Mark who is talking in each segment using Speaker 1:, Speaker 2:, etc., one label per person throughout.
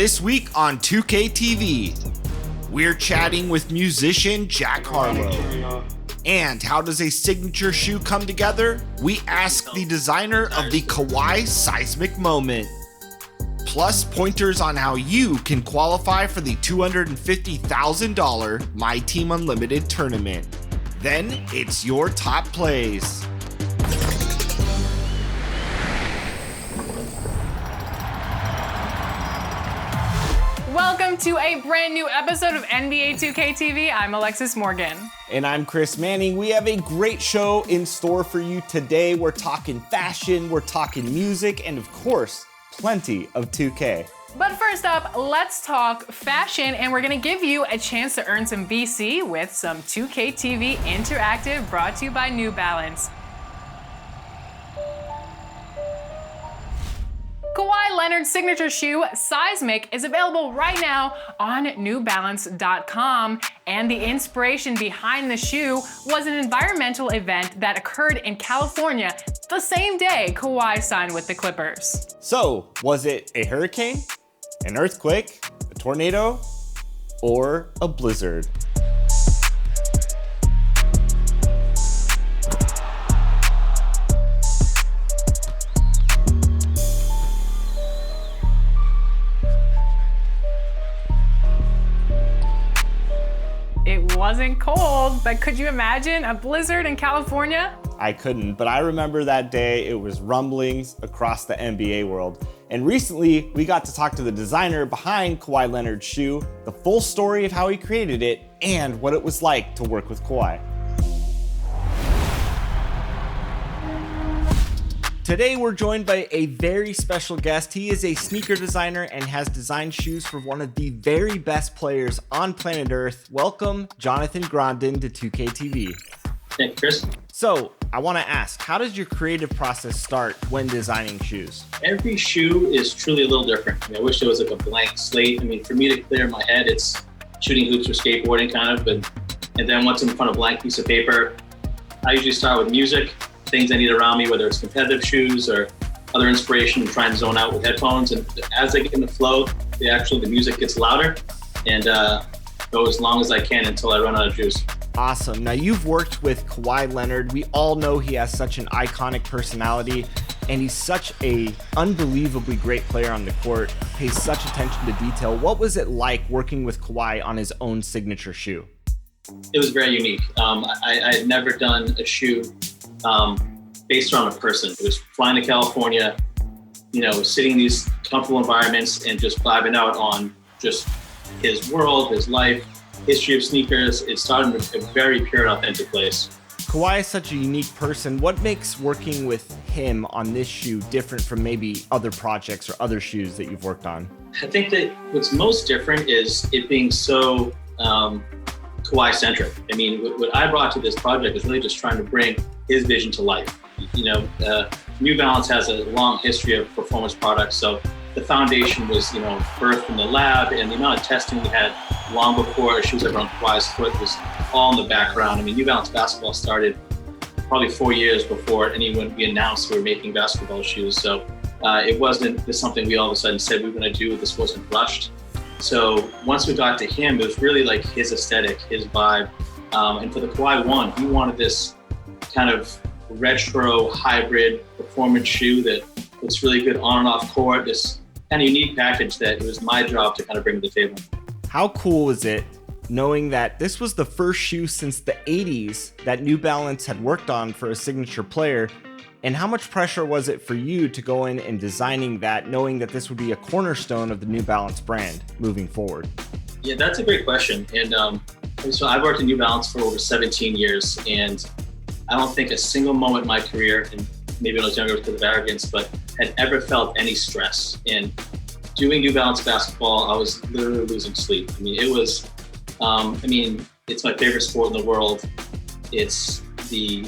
Speaker 1: This week on 2K TV, we're chatting with musician Jack Harlow. And how does a signature shoe come together? We ask the designer of the Kawhi seismic moment. Plus pointers on how you can qualify for the $250,000 MyTEAM Unlimited Tournament. Then it's your top plays.
Speaker 2: Welcome to a brand new episode of NBA 2K TV. I'm Alexis Morgan.
Speaker 1: And I'm Chris Manning. We have a great show in store for you today. We're talking fashion, we're talking music, and of course, plenty of 2K.
Speaker 2: But first up, let's talk fashion, and we're gonna give you a chance to earn some VC with some 2K TV Interactive brought to you by New Balance. Kawhi Leonard's signature shoe, Seismic, is available right now on newbalance.com, and the inspiration behind the shoe was an environmental event that occurred in California the same day Kawhi signed with the Clippers.
Speaker 1: So, was it a hurricane, an earthquake, a tornado, or a blizzard?
Speaker 2: It wasn't cold, but could you imagine a blizzard in California?
Speaker 1: I couldn't, but I remember that day it was rumblings across the NBA world. And recently, we got to talk to the designer behind Kawhi Leonard's shoe, the full story of how he created it, and what it was like to work with Kawhi. Today, we're joined by a very special guest. He is a sneaker designer and has designed shoes for one of the very best players on planet Earth. Welcome, Jonathan Grondin, to 2K TV.
Speaker 3: Thanks, Chris.
Speaker 1: So, I want to ask, how does your creative process start when designing shoes?
Speaker 3: Every shoe is truly a little different. I wish there was like a blank slate. For me to clear my head, it's shooting hoops or skateboarding kind of, and then once I'm in front of a blank piece of paper, I usually start with music, things I need around me, whether it's competitive shoes or other inspiration, and try and zone out with headphones. And as I get in the flow, the music gets louder and go as long as I can until I run out of juice.
Speaker 1: Awesome. Now, you've worked with Kawhi Leonard. We all know he has such an iconic personality, and he's such a unbelievably great player on the court, pays such attention to detail. What was it like working with Kawhi on his own signature shoe?
Speaker 3: It was very unique. I had never done a shoe based on a person. It was flying to California, sitting in these comfortable environments and just vibing out on just his world, his life, history of sneakers. It started in a very pure and authentic place.
Speaker 1: Kawhi is such a unique person. What makes working with him on this shoe different from maybe other projects or other shoes that you've worked on?
Speaker 3: I think that what's most different is it being so Kawhi-centric. What I brought to this project is really just trying to bring his vision to life. New Balance has a long history of performance products, so the foundation was, birthed in the lab, and the amount of testing we had long before shoes ever on Kawhi's foot was all in the background. New Balance basketball started probably 4 years before anyone we announced we were making basketball shoes. So it wasn't just something we all of a sudden said we were going to do. This wasn't rushed. So once we got to him, it was really like his aesthetic, his vibe. And for the Kawhi 1, he wanted this kind of retro hybrid performance shoe that looks really good on and off court, this kind of unique package that it was my job to kind of bring to the table.
Speaker 1: How cool was it knowing that this was the first shoe since the 80s that New Balance had worked on for a signature player? And how much pressure was it for you to go in and designing that, knowing that this would be a cornerstone of the New Balance brand moving forward?
Speaker 3: Yeah, that's a great question. And so I've worked in New Balance for over 17 years, and I don't think a single moment in my career, and maybe when I was younger because of arrogance, but had ever felt any stress. And doing New Balance basketball, I was literally losing sleep. It was, it's my favorite sport in the world. It's the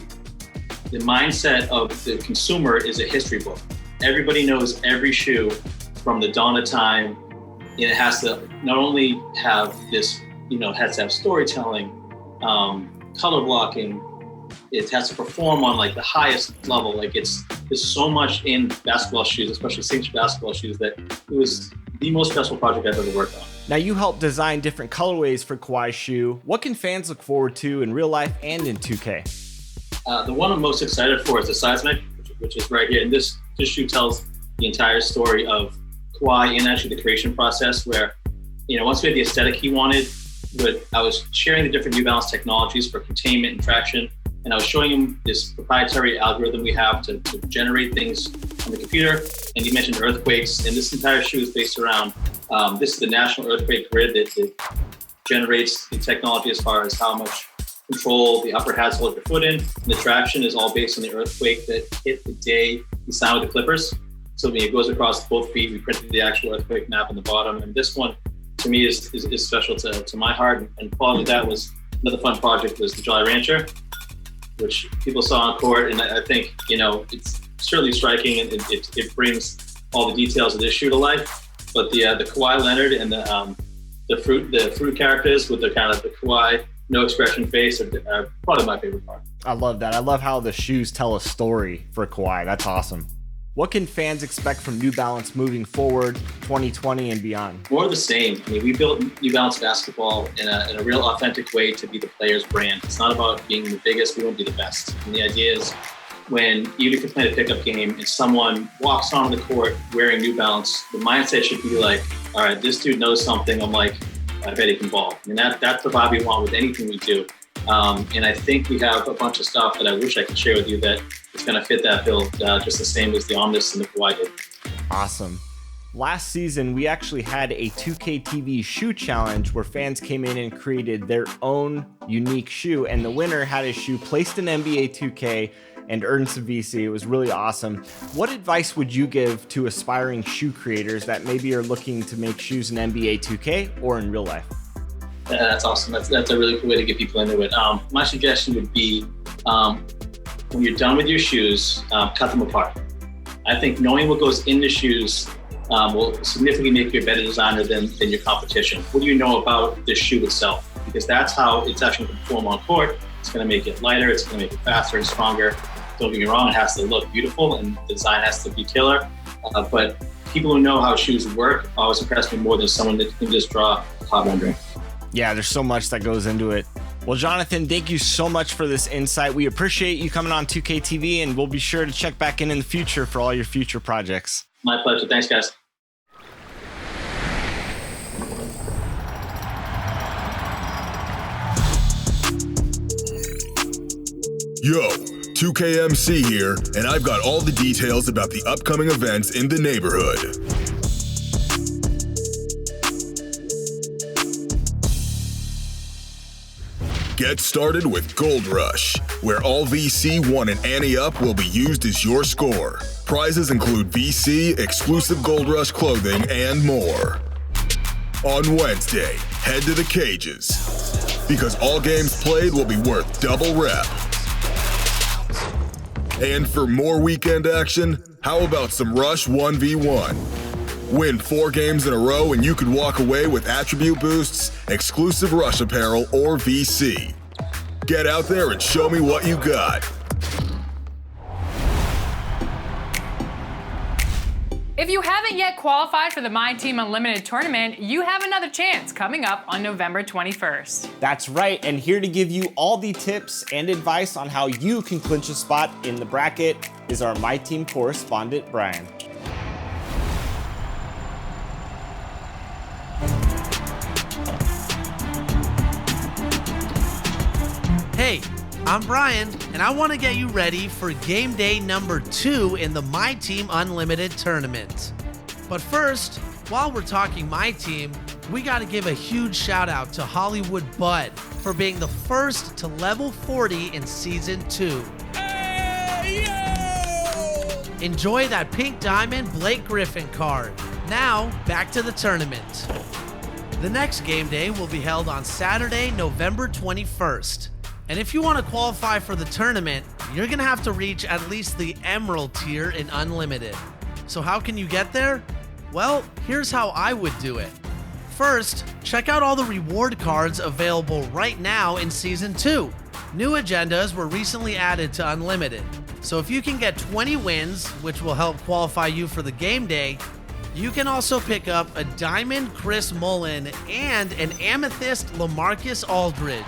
Speaker 3: mindset of the consumer is a history book. Everybody knows every shoe from the dawn of time. And it has to not only have this, it has to have storytelling, color blocking. It has to perform on like the highest level. There's so much in basketball shoes, especially signature basketball shoes, that it was the most stressful project I've ever worked on.
Speaker 1: Now, you helped design different colorways for Kawhi's shoe. What can fans look forward to in real life and in 2K?
Speaker 3: The one I'm most excited for is the Seismic, which is right here. And this shoe tells the entire story of Kawhi and actually the creation process where, once we had the aesthetic he wanted, I was sharing the different New Balance technologies for containment and traction. And I was showing him this proprietary algorithm we have to generate things on the computer. And he mentioned earthquakes. And this entire shoe is based around, this is the National Earthquake Grid that generates the technology as far as how much control the upper has to hold your foot in. And the traction is all based on the earthquake that hit the day he signed with the Clippers. So it goes across both feet. We printed the actual earthquake map on the bottom. And this one, to me, is special to my heart. And following that was another fun project was the Jolly Rancher, which people saw on court. And I think, it's certainly striking and it brings all the details of this shoe to life. But the Kawhi Leonard and the fruit characters with the kind of the Kawhi no expression face are probably my favorite part.
Speaker 1: I love that. I love how the shoes tell a story for Kawhi. That's awesome. What can fans expect from New Balance moving forward, 2020 and beyond?
Speaker 3: More of the same. We built New Balance basketball in a real authentic way to be the player's brand. It's not about being the biggest, we won't be the best. And the idea is when even if you're playing a pickup game and someone walks onto the court wearing New Balance, the mindset should be like, all right, this dude knows something. I'm like, I bet he can ball. And that's the vibe we want with anything we do. And I think we have a bunch of stuff that I wish I could share with you that is going to fit that bill just the same as the Omnis and the Kawhi did.
Speaker 1: Awesome. Last season, we actually had a 2K TV shoe challenge where fans came in and created their own unique shoe, and the winner had his shoe placed in NBA 2K and earned some VC. It was really awesome. What advice would you give to aspiring shoe creators that maybe are looking to make shoes in NBA 2K or in real life?
Speaker 3: That's awesome. That's a really cool way to get people into it. My suggestion would be when you're done with your shoes, cut them apart. I think knowing what goes in the shoes will significantly make you a better designer than your competition. What do you know about the shoe itself? Because that's how it's actually going to perform on court. It's going to make it lighter. It's going to make it faster and stronger. Don't get me wrong, it has to look beautiful and the design has to be killer. But people who know how shoes work always impress me more than someone that can just draw a hot rendering.
Speaker 1: Yeah, there's so much that goes into it. Well, Jonathan, thank you so much for this insight. We appreciate you coming on 2K TV, and we'll be sure to check back in the future for all your future projects.
Speaker 3: My pleasure. Thanks, guys.
Speaker 4: Yo, 2KMC here, and I've got all the details about the upcoming events in the neighborhood. Get started with Gold Rush, where all VC 1 and Ante Up will be used as your score. Prizes include VC, exclusive Gold Rush clothing, and more. On Wednesday, head to the cages, because all games played will be worth double rep. And for more weekend action, how about some Rush 1v1? Win 4 games in a row and you could walk away with attribute boosts, exclusive Rush apparel, or VC. Get out there and show me what you got.
Speaker 2: If you haven't yet qualified for the MyTEAM Unlimited Tournament, you have another chance coming up on November 21st.
Speaker 1: That's right, and here to give you all the tips and advice on how you can clinch a spot in the bracket is our MyTEAM correspondent, Brian.
Speaker 5: Hey, I'm Brian, and I want to get you ready for game day number 2 in the MyTEAM Unlimited Tournament. But first, while we're talking MyTEAM, we got to give a huge shout out to Hollywood Bud for being the first to level 40 in Season 2. Hey, yo! Enjoy that pink diamond Blake Griffin card. Now, back to the tournament. The next game day will be held on Saturday, November 21st. And if you want to qualify for the tournament, you're going to have to reach at least the Emerald tier in Unlimited. So how can you get there? Well, here's how I would do it. First, check out all the reward cards available right now in Season 2. New agendas were recently added to Unlimited. So if you can get 20 wins, which will help qualify you for the game day, You can also pick up a Diamond Chris Mullin and an Amethyst LaMarcus Aldridge.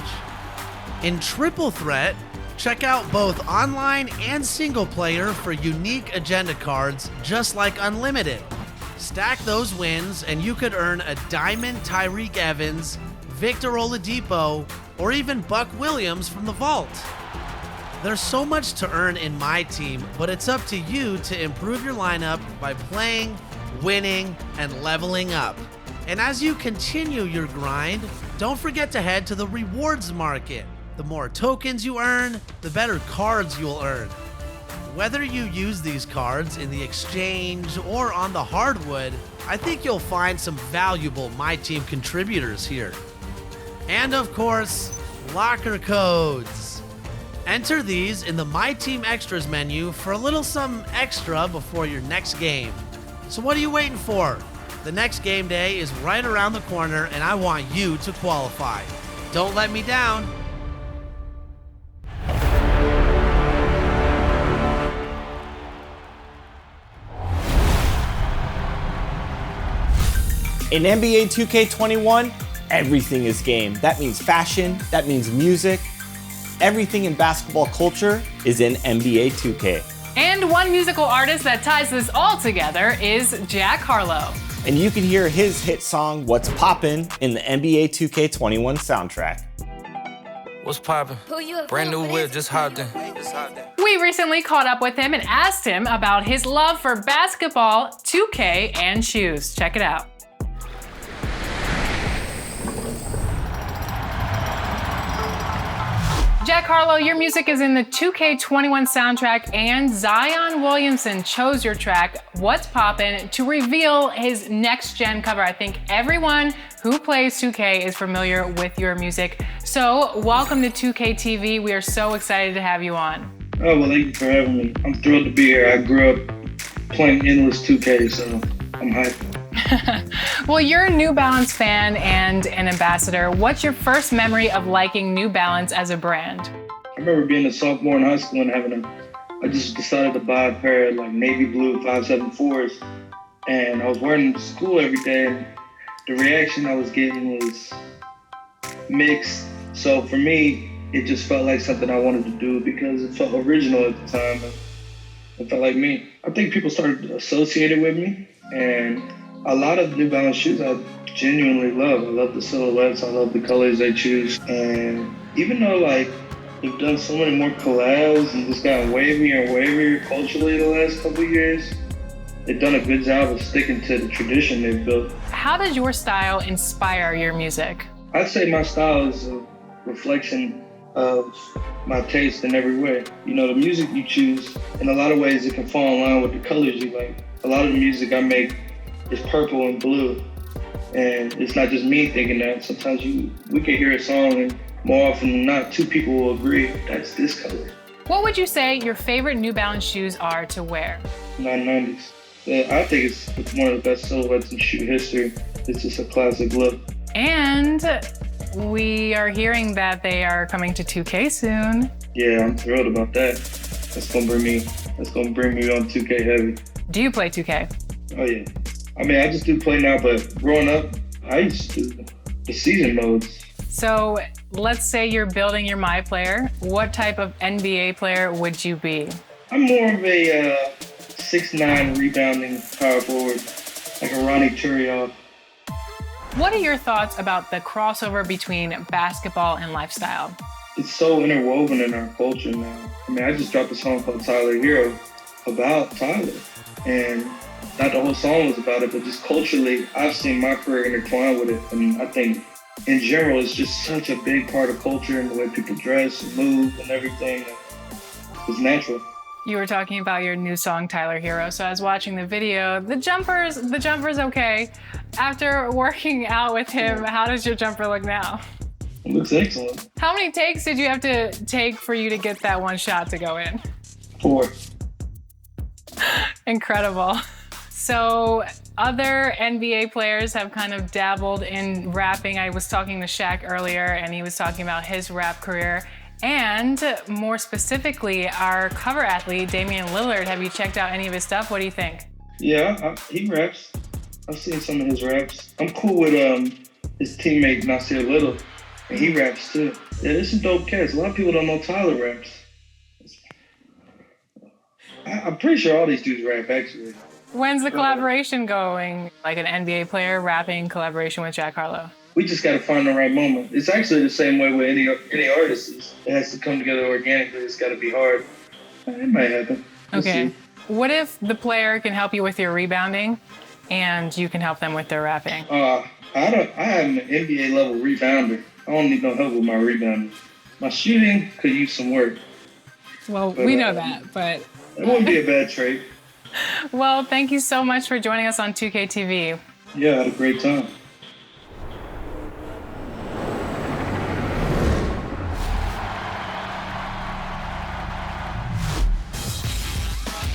Speaker 5: In Triple Threat, check out both online and single player for unique agenda cards just like Unlimited. Stack those wins and you could earn a Diamond Tyreek Evans, Victor Oladipo, or even Buck Williams from the vault. There's so much to earn in My Team, but it's up to you to improve your lineup by playing, winning, and leveling up. And as you continue your grind, don't forget to head to the rewards market. The more tokens you earn, the better cards you'll earn. Whether you use these cards in the exchange or on the hardwood, I think you'll find some valuable My Team contributors here. And of course, locker codes. Enter these in the My Team Extras menu for a little something extra before your next game. So what are you waiting for? The next game day is right around the corner and I want you to qualify. Don't let me down.
Speaker 1: In NBA 2K21, everything is game. That means fashion, that means music. Everything in basketball culture is in NBA 2K.
Speaker 2: And one musical artist that ties this all together is Jack Harlow.
Speaker 1: And you can hear his hit song, What's Poppin', in the NBA 2K21 soundtrack.
Speaker 6: What's poppin'? Brand new whip, just hopped in.
Speaker 2: We recently caught up with him and asked him about his love for basketball, 2K, and shoes. Check it out. Jack Harlow, your music is in the 2K21 soundtrack, and Zion Williamson chose your track, What's Poppin', to reveal his next-gen cover. I think everyone who plays 2K is familiar with your music. So, welcome to 2K TV. We are so excited to have you on.
Speaker 7: Oh, well, thank you for having me. I'm thrilled to be here. I grew up playing endless 2K, so I'm hyped.
Speaker 2: Well, you're a New Balance fan and an ambassador. What's your first memory of liking New Balance as a brand?
Speaker 7: I remember being a sophomore in high school and I just decided to buy a pair of like navy blue 574s, and I was wearing them to school every day, and the reaction I was getting was mixed. So for me, it just felt like something I wanted to do because it felt original at the time. It felt like me. I think people started to associate it with me, and a lot of New Balance shoes I genuinely love. I love the silhouettes, I love the colors they choose. And even though like they've done so many more collabs and just gotten wavier and wavier culturally the last couple of years, they've done a good job of sticking to the tradition they've built.
Speaker 2: How does your style inspire your music?
Speaker 7: I'd say my style is a reflection of my taste in every way. You know, the music you choose, in a lot of ways it can fall in line with the colors you like. A lot of the music I make is purple and blue, and it's not just me thinking that. Sometimes we can hear a song and more often than not, two people will agree that's this color.
Speaker 2: What would you say your favorite New Balance shoes are to wear?
Speaker 7: 990s. I think it's one of the best silhouettes in shoe history. It's just a classic look.
Speaker 2: And we are hearing that they are coming to 2K soon.
Speaker 7: Yeah, I'm thrilled about that. That's gonna bring me on 2K heavy.
Speaker 2: Do you play 2K?
Speaker 7: Oh yeah. I mean, I just do play now, but growing up, I used to do the season modes.
Speaker 2: So let's say you're building your My Player. What type of NBA player would you be?
Speaker 7: I'm more of a 6'9" rebounding power forward, like a Ronnie Turioff.
Speaker 2: What are your thoughts about the crossover between basketball and lifestyle?
Speaker 7: It's so interwoven in our culture now. I mean, I just dropped a song called Tyler Hero about Tyler, and not the whole song was about it, but just culturally, I've seen my career intertwined with it. And I think in general, it's just such a big part of culture and the way people dress and move and everything. It's natural.
Speaker 2: You were talking about your new song, Tyler Hero. So I was watching the video. The jumper's okay. After working out with him, how does your jumper look now?
Speaker 7: It looks excellent.
Speaker 2: How many takes did you have to take for you to get that one shot to go in?
Speaker 7: 4.
Speaker 2: Incredible. So other NBA players have kind of dabbled in rapping. I was talking to Shaq earlier, and he was talking about his rap career. And more specifically, our cover athlete, Damian Lillard. Have you checked out any of his stuff? What do you think?
Speaker 7: Yeah, he raps. I've seen some of his raps. I'm cool with his teammate Nasir Little, and he raps too. Yeah, there's some dope cats. A lot of people don't know Tyler raps. I'm pretty sure all these dudes rap, actually.
Speaker 2: When's the collaboration going? Like an NBA player rapping collaboration with Jack Harlow?
Speaker 7: We just got to find the right moment. It's actually the same way with any artist. It has to come together organically. It's got to be hard. It might happen. We'll
Speaker 2: Okay.
Speaker 7: see.
Speaker 2: What if the player can help you with your rebounding and you can help them with their rapping?
Speaker 7: I am an NBA level rebounder. I don't need no help with my rebounding. My shooting could use some work.
Speaker 2: Well, we know that, but...
Speaker 7: It wouldn't be a bad trade.
Speaker 2: Well, thank you so much for joining us on 2K TV.
Speaker 7: Yeah, I had a great time.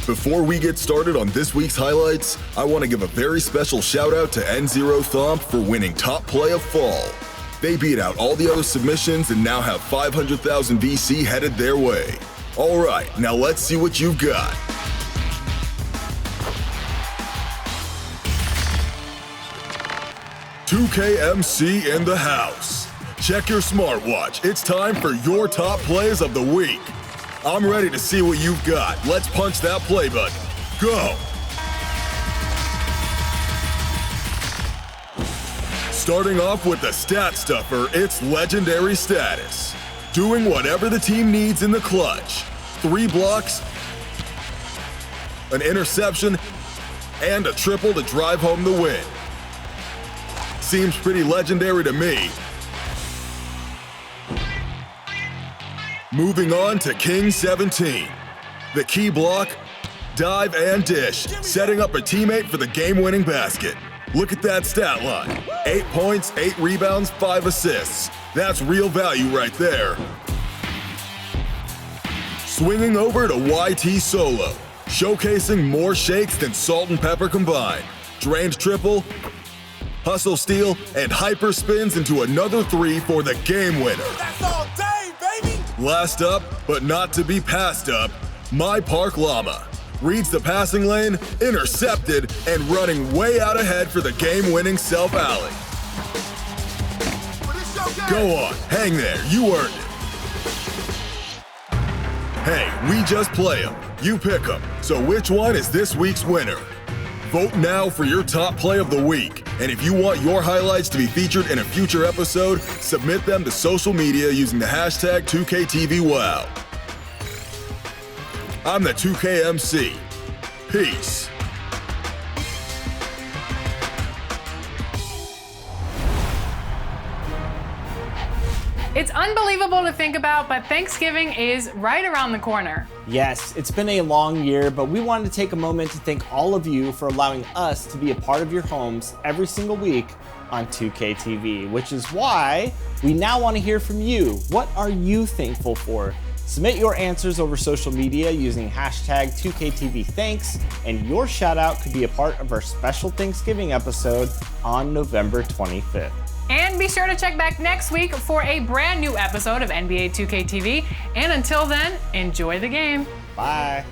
Speaker 4: Before we get started on this week's highlights, I want to give a very special shout out to N0 Thomp for winning top play of fall. They beat out all the other submissions and now have 500,000 VC headed their way. All right, now let's see what you've got. "2KMC in the house." Check your smartwatch. It's time for your top plays of the week. I'm ready to see what you've got. Let's punch that play button. Go! Starting off with the stat stuffer, it's legendary status. Doing whatever the team needs in the clutch. 3 blocks, an interception, and a triple to drive home the win. Seems pretty legendary to me. Moving on to King 17. The key block, dive, and dish, setting up a teammate for the game-winning basket. Look at that stat line. 8 points, 8 rebounds, 5 assists. That's real value right there. Swinging over to YT Solo, showcasing more shakes than salt and pepper combined. Drained triple, hustle steal, and hyper spins into another 3 for the game winner.
Speaker 8: That's all day, baby!
Speaker 4: Last up, but not to be passed up, My Park Llama. Reads the passing lane, intercepted, and running way out ahead for the game-winning self-alley. Go on, hang there, you earned it. Hey, we just play them. You pick them. So which one is this week's winner? Vote now for your top play of the week. And if you want your highlights to be featured in a future episode, submit them to social media using the hashtag 2KTVWow. I'm the 2KMC. Peace.
Speaker 2: It's unbelievable to think about, but Thanksgiving is right around the corner.
Speaker 9: Yes, it's been a long year, but we wanted to take a moment to thank all of you for allowing us to be a part of your homes every single week on 2K TV, which is why we now want to hear from you. What are you thankful for? Submit your answers over social media using hashtag 2KTVThanks, and your shout out could be a part of our special Thanksgiving episode on November 25th.
Speaker 2: And be sure to check back next week for a brand new episode of NBA 2K TV. And until then, enjoy the game.
Speaker 9: Bye.